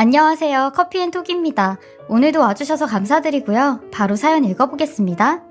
안녕하세요. 커피앤톡입니다. 오늘도 와주셔서 감사드리고요. 바로 사연 읽어보겠습니다.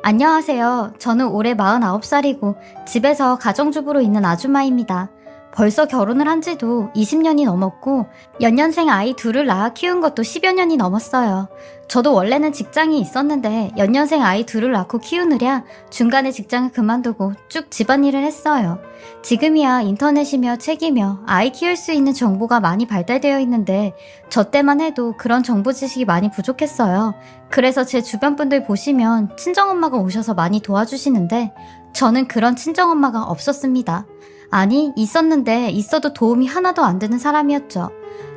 안녕하세요. 저는 올해 49살이고 집에서 가정주부로 있는 아줌마입니다. 벌써 결혼을 한 지도 20년이 넘었고 연년생 아이 둘을 낳아 키운 것도 10여 년이 넘었어요. 저도 원래는 직장이 있었는데 연년생 아이 둘을 낳고 키우느랴 중간에 직장을 그만두고 쭉 집안일을 했어요. 지금이야 인터넷이며 책이며 아이 키울 수 있는 정보가 많이 발달되어 있는데 저 때만 해도 그런 정보 지식이 많이 부족했어요. 그래서 제 주변 분들 보시면 친정엄마가 오셔서 많이 도와주시는데 저는 그런 친정엄마가 없었습니다. 아니, 있었는데 있어도 도움이 하나도 안 되는 사람이었죠.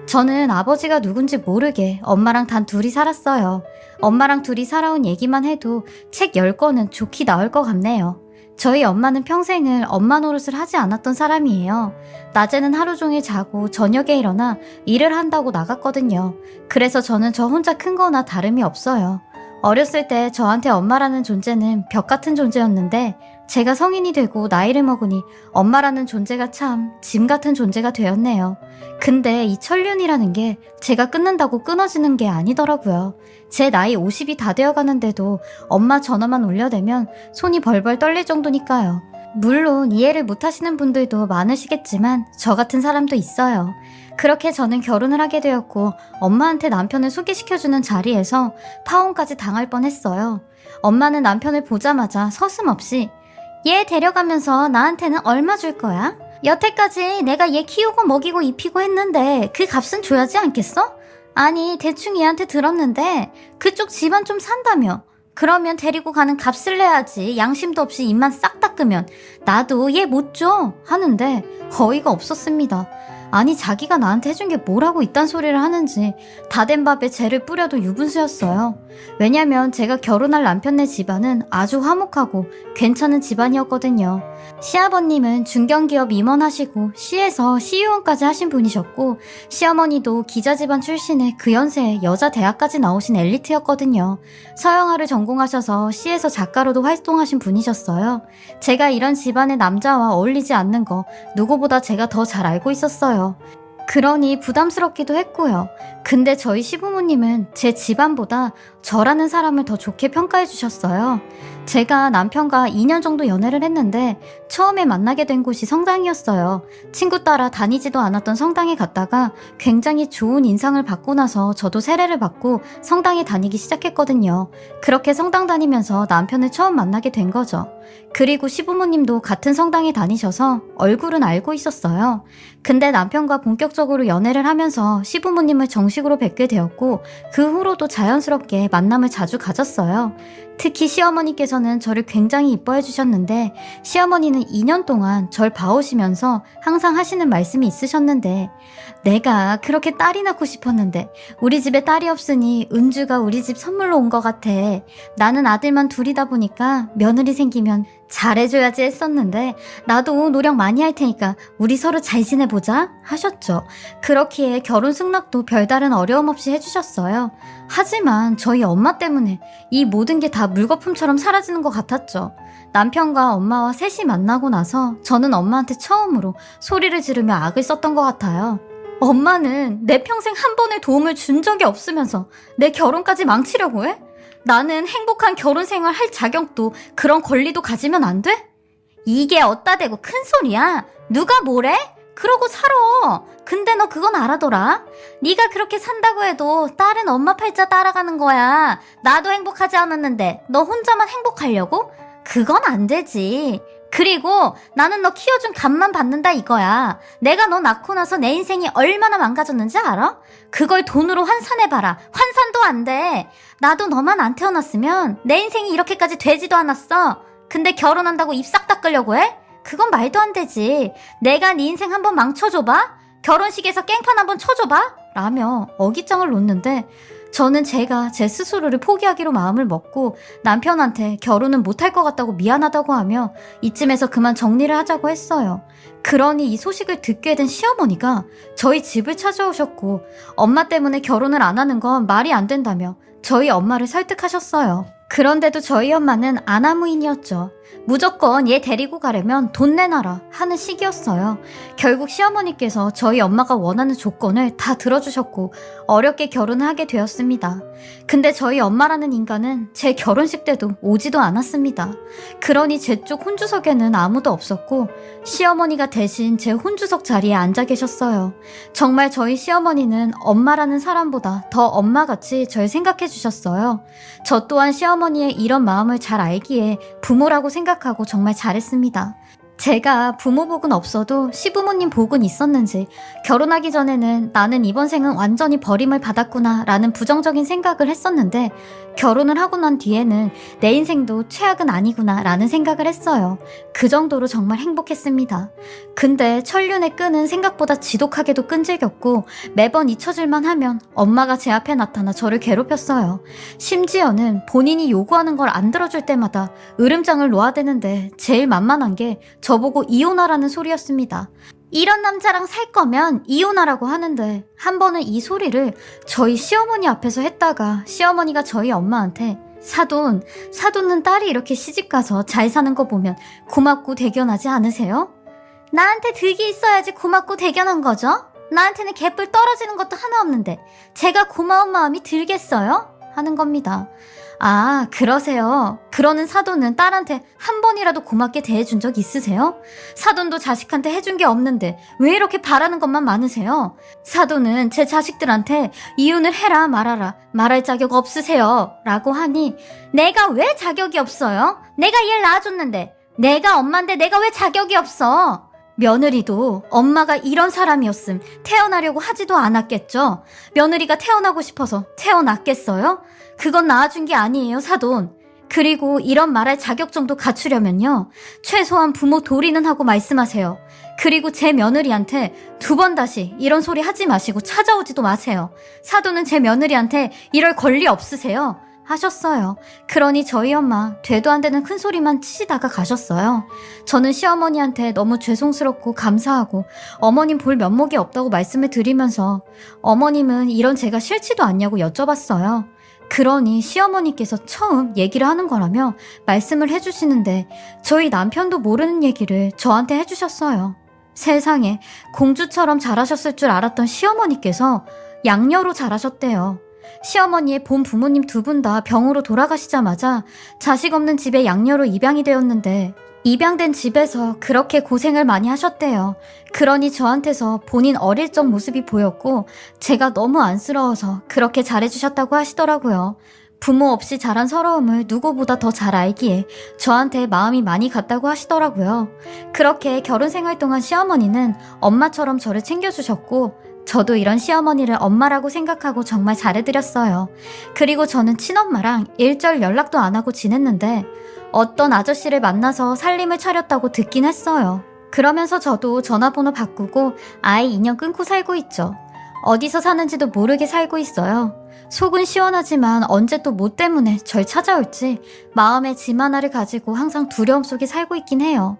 저는 아버지가 누군지 모르게 엄마랑 단 둘이 살았어요. 엄마랑 둘이 살아온 얘기만 해도 책 10권은 좋게 나올 것 같네요. 저희 엄마는 평생을 엄마 노릇을 하지 않았던 사람이에요. 낮에는 하루 종일 자고 저녁에 일어나 일을 한다고 나갔거든요. 그래서 저는 저 혼자 큰 거나 다름이 없어요. 어렸을 때 저한테 엄마라는 존재는 벽 같은 존재였는데 제가 성인이 되고 나이를 먹으니 엄마라는 존재가 참 짐 같은 존재가 되었네요. 근데 이 천륜이라는 게 제가 끊는다고 끊어지는 게 아니더라고요. 제 나이 50이 다 되어가는데도 엄마 전화만 올려대면 손이 벌벌 떨릴 정도니까요. 물론 이해를 못하시는 분들도 많으시겠지만 저 같은 사람도 있어요. 그렇게 저는 결혼을 하게 되었고 엄마한테 남편을 소개시켜주는 자리에서 파혼까지 당할 뻔했어요. 엄마는 남편을 보자마자 서슴없이 얘 데려가면서 나한테는 얼마 줄 거야? 여태까지 내가 얘 키우고 먹이고 입히고 했는데 그 값은 줘야지 않겠어? 아니 대충 얘한테 들었는데 그쪽 집안 좀 산다며. 그러면 데리고 가는 값을 내야지. 양심도 없이 입만 싹 닦으면 나도 얘 못 줘 하는데 어이가 없었습니다. 아니 자기가 나한테 해준 게 뭐라고 이딴 소리를 하는지 다 된 밥에 재를 뿌려도 유분수였어요. 왜냐면 제가 결혼할 남편네 집안은 아주 화목하고 괜찮은 집안이었거든요. 시아버님은 중견기업 임원하시고 시에서 CEO원까지 하신 분이셨고 시어머니도 기자 집안 출신의 그 연세에 여자 대학까지 나오신 엘리트였거든요. 서영아를 전공하셔서 시에서 작가로도 활동하신 분이셨어요. 제가 이런 집안의 남자와 어울리지 않는 거 누구보다 제가 더 잘 알고 있었어요. 그러니 부담스럽기도 했고요. 근데 저희 시부모님은 제 집안보다 저라는 사람을 더 좋게 평가해 주셨어요. 제가 남편과 2년 정도 연애를 했는데 처음에 만나게 된 곳이 성당이었어요. 친구 따라 다니지도 않았던 성당에 갔다가 굉장히 좋은 인상을 받고 나서 저도 세례를 받고 성당에 다니기 시작했거든요. 그렇게 성당 다니면서 남편을 처음 만나게 된 거죠. 그리고 시부모님도 같은 성당에 다니셔서 얼굴은 알고 있었어요. 근데 남편과 본격적으로 연애를 하면서 시부모님을 정식으로 뵙게 되었고 그 후로도 자연스럽게 만남을 자주 가졌어요. 특히 시어머니께서는 저를 굉장히 이뻐해 주셨는데 시어머니는 2년 동안 절 봐오시면서 항상 하시는 말씀이 있으셨는데 내가 그렇게 딸이 낳고 싶었는데 우리 집에 딸이 없으니 은주가 우리 집 선물로 온 것 같아. 나는 아들만 둘이다 보니까 며느리 생기면 잘해줘야지 했었는데 나도 노력 많이 할 테니까 우리 서로 잘 지내보자 하셨죠. 그렇기에 결혼 승낙도 별다른 어려움 없이 해주셨어요. 하지만 저희 엄마 때문에 이 모든 게 다 물거품처럼 사라지는 것 같았죠. 남편과 엄마와 셋이 만나고 나서 저는 엄마한테 처음으로 소리를 지르며 악을 썼던 것 같아요. 엄마는 내 평생 한 번의 도움을 준 적이 없으면서 내 결혼까지 망치려고 해? 나는 행복한 결혼 생활 할 자격도 그런 권리도 가지면 안 돼? 이게 어따 대고 큰 소리야? 누가 뭐래? 그러고 살아. 근데 너 그건 알아둬라. 네가 그렇게 산다고 해도 딸은 엄마 팔자 따라가는 거야. 나도 행복하지 않았는데 너 혼자만 행복하려고? 그건 안 되지. 그리고 나는 너 키워준 값만 받는다 이거야. 내가 너 낳고 나서 내 인생이 얼마나 망가졌는지 알아? 그걸 돈으로 환산해봐라. 환산도 안 돼. 나도 너만 안 태어났으면 내 인생이 이렇게까지 되지도 않았어. 근데 결혼한다고 입 싹 닦으려고 해? 그건 말도 안 되지. 내가 네 인생 한번 망쳐줘봐? 결혼식에서 깽판 한번 쳐줘봐? 라며 어깃장을 놓는데 저는 제가 제 스스로를 포기하기로 마음을 먹고 남편한테 결혼은 못할 것 같다고 미안하다고 하며 이쯤에서 그만 정리를 하자고 했어요. 그러니 이 소식을 듣게 된 시어머니가 저희 집을 찾아오셨고 엄마 때문에 결혼을 안 하는 건 말이 안 된다며 저희 엄마를 설득하셨어요. 그런데도 저희 엄마는 아나무인이었죠. 무조건 얘 데리고 가려면 돈 내놔라 하는 시기였어요. 결국 시어머니께서 저희 엄마가 원하는 조건을 다 들어주셨고 어렵게 결혼을 하게 되었습니다. 근데 저희 엄마라는 인간은 제 결혼식 때도 오지도 않았습니다. 그러니 제 쪽 혼주석에는 아무도 없었고 시어머니가 대신 제 혼주석 자리에 앉아 계셨어요. 정말 저희 시어머니는 엄마라는 사람보다 더 엄마같이 절 생각해 주셨어요. 저 또한 시어머니의 이런 마음을 잘 알기에 부모라고 생각하고 정말 잘했습니다. 제가 부모 복은 없어도 시부모님 복은 있었는지 결혼하기 전에는 나는 이번 생은 완전히 버림을 받았구나 라는 부정적인 생각을 했었는데 결혼을 하고 난 뒤에는 내 인생도 최악은 아니구나 라는 생각을 했어요. 그 정도로 정말 행복했습니다. 근데 천륜의 끈은 생각보다 지독하게도 끈질겼고 매번 잊혀질만 하면 엄마가 제 앞에 나타나 저를 괴롭혔어요. 심지어는 본인이 요구하는 걸 안 들어줄 때마다 으름장을 놓아야 되는데 제일 만만한 게 저보고 이혼하라는 소리였습니다. 이런 남자랑 살 거면 이혼하라고 하는데 한 번은 이 소리를 저희 시어머니 앞에서 했다가 시어머니가 저희 엄마한테 사돈은 딸이 이렇게 시집가서 잘 사는 거 보면 고맙고 대견하지 않으세요? 나한테 득이 있어야지 고맙고 대견한 거죠? 나한테는 개뿔 떨어지는 것도 하나 없는데 제가 고마운 마음이 들겠어요? 하는 겁니다. 아, 그러세요. 그러는 사돈은 딸한테 한 번이라도 고맙게 대해준 적 있으세요? 사돈도 자식한테 해준 게 없는데 왜 이렇게 바라는 것만 많으세요? 사돈은 제 자식들한테 이혼을 해라 말아라 말할 자격 없으세요 라고 하니 내가 왜 자격이 없어요? 내가 얘를 낳아줬는데 내가 엄마인데 내가 왜 자격이 없어? 며느리도 엄마가 이런 사람이었음 태어나려고 하지도 않았겠죠? 며느리가 태어나고 싶어서 태어났겠어요? 그건 낳아준 게 아니에요, 사돈. 그리고 이런 말할 자격 정도 갖추려면요. 최소한 부모 도리는 하고 말씀하세요. 그리고 제 며느리한테 두 번 다시 이런 소리 하지 마시고 찾아오지도 마세요. 사돈은 제 며느리한테 이럴 권리 없으세요. 하셨어요. 그러니 저희 엄마 되도 안 되는 큰 소리만 치시다가 가셨어요. 저는 시어머니한테 너무 죄송스럽고 감사하고 어머님 볼 면목이 없다고 말씀을 드리면서 어머님은 이런 제가 싫지도 않냐고 여쭤봤어요. 그러니 시어머니께서 처음 얘기를 하는 거라며 말씀을 해주시는데 저희 남편도 모르는 얘기를 저한테 해주셨어요. 세상에 공주처럼 잘하셨을 줄 알았던 시어머니께서 양녀로 잘하셨대요. 시어머니의 본 부모님 두 분 다 병으로 돌아가시자마자 자식 없는 집에 양녀로 입양이 되었는데 입양된 집에서 그렇게 고생을 많이 하셨대요. 그러니 저한테서 본인 어릴 적 모습이 보였고 제가 너무 안쓰러워서 그렇게 잘해주셨다고 하시더라고요. 부모 없이 자란 서러움을 누구보다 더 잘 알기에 저한테 마음이 많이 갔다고 하시더라고요. 그렇게 결혼 생활 동안 시어머니는 엄마처럼 저를 챙겨주셨고 저도 이런 시어머니를 엄마라고 생각하고 정말 잘해드렸어요. 그리고 저는 친엄마랑 일절 연락도 안 하고 지냈는데 어떤 아저씨를 만나서 살림을 차렸다고 듣긴 했어요. 그러면서 저도 전화번호 바꾸고 아이 인연 끊고 살고 있죠. 어디서 사는지도 모르게 살고 있어요. 속은 시원하지만 언제 또 뭐 때문에 절 찾아올지 마음에 짐 하나를 가지고 항상 두려움 속에 살고 있긴 해요.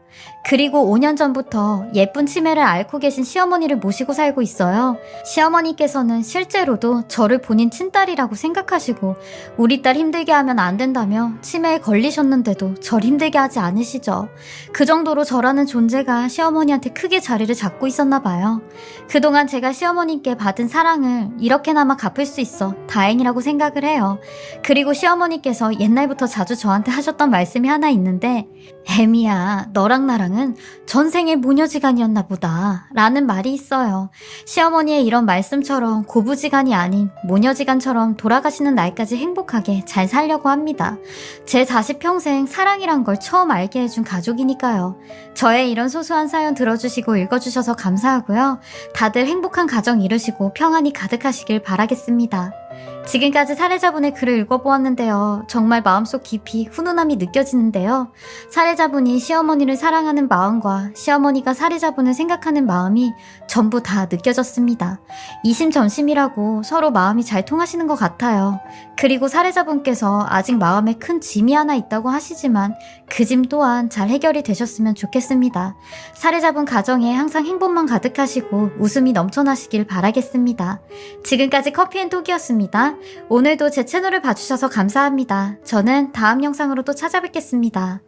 그리고 5년 전부터 예쁜 치매를 앓고 계신 시어머니를 모시고 살고 있어요. 시어머니께서는 실제로도 저를 본인 친딸이라고 생각하시고 우리 딸 힘들게 하면 안 된다며 치매에 걸리셨는데도 절 힘들게 하지 않으시죠. 그 정도로 저라는 존재가 시어머니한테 크게 자리를 잡고 있었나 봐요. 그동안 제가 시어머님께 받은 사랑을 이렇게나마 갚을 수 있어 다행이라고 생각을 해요. 그리고 시어머니께서 옛날부터 자주 저한테 하셨던 말씀이 하나 있는데 애미야, 너랑 나랑은 전생의 모녀지간이었나 보다 라는 말이 있어요. 시어머니의 이런 말씀처럼 고부지간이 아닌 모녀지간처럼 돌아가시는 날까지 행복하게 잘 살려고 합니다. 제 자식 평생 사랑이란 걸 처음 알게 해준 가족이니까요. 저의 이런 소소한 사연 들어주시고 읽어주셔서 감사하고요. 다들 행복한 가정 이루시고 평안이 가득하시길 바라겠습니다. 지금까지 사례자분의 글을 읽어보았는데요. 정말 마음속 깊이 훈훈함이 느껴지는데요. 사례자분이 시어머니를 사랑하는 마음과 시어머니가 사례자분을 생각하는 마음이 전부 다 느껴졌습니다. 이심전심이라고 서로 마음이 잘 통하시는 것 같아요. 그리고 사례자분께서 아직 마음에 큰 짐이 하나 있다고 하시지만 그 짐 또한 잘 해결이 되셨으면 좋겠습니다. 사례자분 가정에 항상 행복만 가득하시고 웃음이 넘쳐나시길 바라겠습니다. 지금까지 커피앤톡이었습니다. 오늘도 제 채널을 봐주셔서 감사합니다. 저는 다음 영상으로 또 찾아뵙겠습니다.